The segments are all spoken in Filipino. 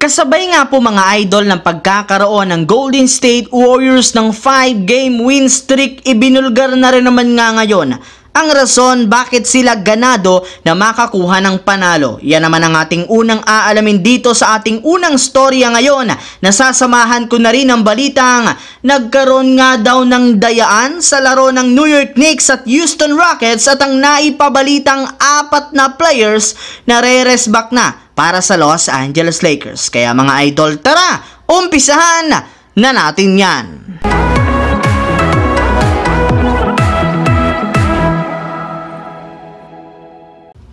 Kasabay nga po mga idol ng pagkakaroon ng Golden State Warriors ng 5-game win streak, ibinulgar na rin naman nga ngayon ang rason bakit sila ganado na makakuha ng panalo. Yan naman ang ating unang aalamin dito sa ating unang storya ngayon. Nasasamahan ko na rin ang balitang nagkaroon nga daw ng dayaan sa laro ng New York Knicks at Houston Rockets at ang naipabalitang 4 na players na re-rest back na para sa Los Angeles Lakers. Kaya mga idol, tara, umpisahan na natin yan.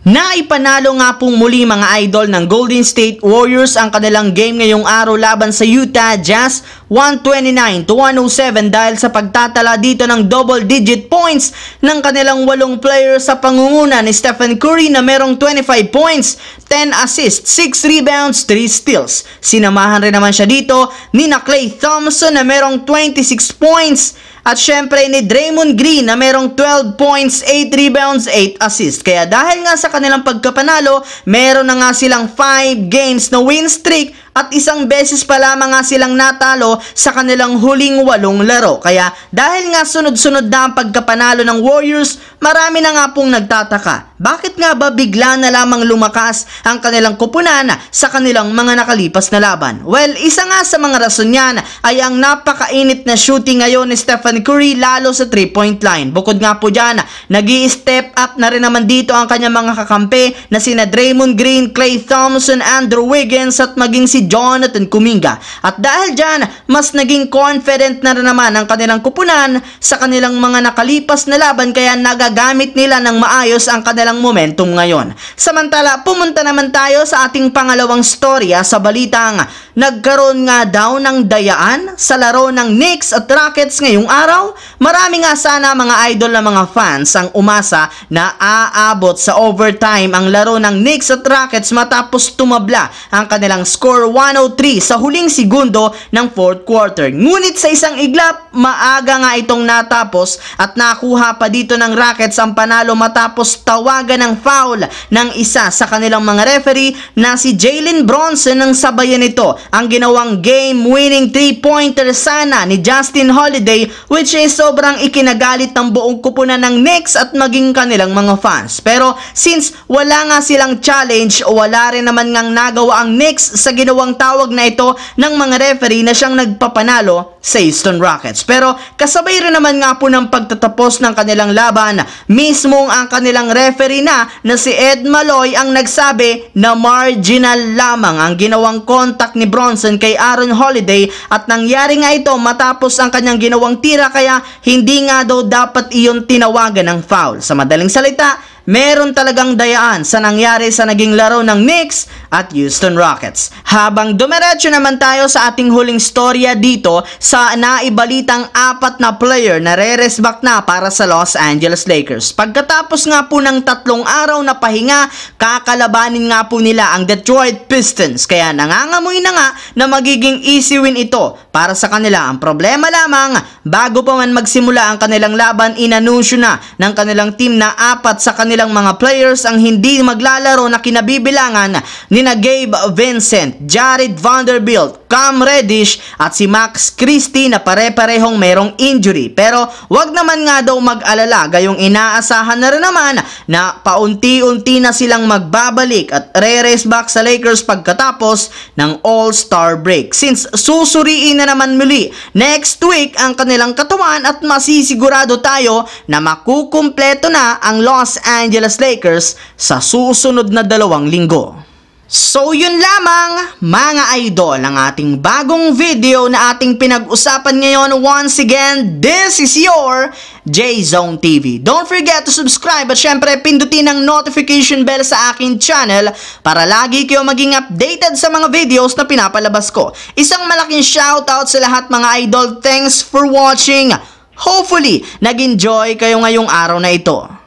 Naipanalo nga pong muli mga idol ng Golden State Warriors ang kanilang game ngayong araw laban sa Utah Jazz 129-107 dahil sa pagtatala dito ng double-digit points ng kanilang 8 players sa pangunguna ni Stephen Curry na merong 25 points, 10 assists, 6 rebounds, 3 steals. Sinamahan rin naman siya dito ni Klay Thompson na merong 26 points at syempre ni Draymond Green na merong 12 points, 8 rebounds, 8 assists. Kaya dahil nga sa kanilang pagkapanalo, meron na nga silang 5 games na win streak at isang beses pa lamang nga silang natalo sa kanilang huling 8 laro. Kaya dahil nga sunod-sunod na ang pagkapanalo ng Warriors, marami na nga pong nagtataka. Bakit nga ba bigla na lamang lumakas ang kanilang kupunan sa kanilang mga nakalipas na laban? Well, isa nga sa mga rason yan ay ang napakainit na shooting ngayon ni Stephen Curry lalo sa 3-point line. Bukod nga po dyan, nag-i-step up na rin naman dito ang kanyang mga kakampi na sina Draymond Green, Klay Thompson, Andrew Wiggins at maging si Jonathan Kuminga. At dahil dyan, mas naging confident na rin naman ang kanilang kupunan sa kanilang mga nakalipas na laban kaya nagagamit nila ng maayos ang kanilang momentum ngayon. Samantala, pumunta naman tayo sa ating pangalawang storya sa balitang nagkaroon nga daw ng dayaan sa laro ng Knicks at Rockets ngayong araw. Marami nga sana mga idol na mga fans ang umasa na aabot sa overtime ang laro ng Knicks at Rockets matapos tumabla ang kanilang score 103 sa huling segundo ng 4th quarter. Ngunit sa isang iglap, maaga nga itong natapos at nakuha pa dito ng Rockets ang panalo matapos tawagan ng foul ng isa sa kanilang mga referee na si Jalen Brunson. Nang sabayan nito ang ginawang game-winning 3-pointer sana ni Justin Holiday, which is sobrang ikinagalit ng buong kupunan ng Knicks at maging kanilang mga fans. Pero since wala nga silang challenge o wala rin naman ngang nagawa ang Knicks sa ginawang tawag na ito ng mga referee na siyang nagpapanalo sa Houston Rockets. Pero kasabay rin naman nga po ng pagtatapos ng kanilang laban, mismong ang kanilang referee na si Ed Malloy ang nagsabi na marginal lamang ang ginawang contact ni Brunson kay Aaron Holiday at nangyari nga ito matapos ang kanyang ginawang tira kaya hindi nga daw dapat iyon tinawagan ng foul. Sa madaling salita, meron talagang dayaan sa nangyari sa naging laro ng Knicks at Houston Rockets. Habang dumiretso naman tayo sa ating huling storya dito sa naibalitang 4 na player na re-rest back na para sa Los Angeles Lakers. Pagkatapos nga po ng 3 araw na pahinga, kakalabanin nga po nila ang Detroit Pistons. Kaya nangangamoy na nga na magiging easy win ito para sa kanila. Ang problema lamang, bago pa man magsimula ang kanilang laban, inanunsyo na ng kanilang team na 4 sa kanilang mga players ang hindi maglalaro na kinabibilangan ni na Gabe Vincent, Jared Vanderbilt, Cam Reddish at si Max Christie na pare-parehong merong injury. Pero wag naman nga daw mag-alala, gayong inaasahan na rin naman na paunti-unti na silang magbabalik at re-rest back sa Lakers pagkatapos ng All-Star break. Since susuriin na naman muli next week ang kanilang katawan at masisigurado tayo na makukumpleto na ang Los Angeles Lakers sa susunod na 2 linggo. So yun lamang mga idol ang ating bagong video na ating pinag-usapan ngayon. Once again, this is your J-Zone TV. Don't forget to subscribe at syempre pindutin ang notification bell sa aking channel para lagi kayo maging updated sa mga videos na pinapalabas ko. Isang malaking shoutout sa lahat mga idol. Thanks for watching. Hopefully, nag-enjoy kayo ngayong araw na ito.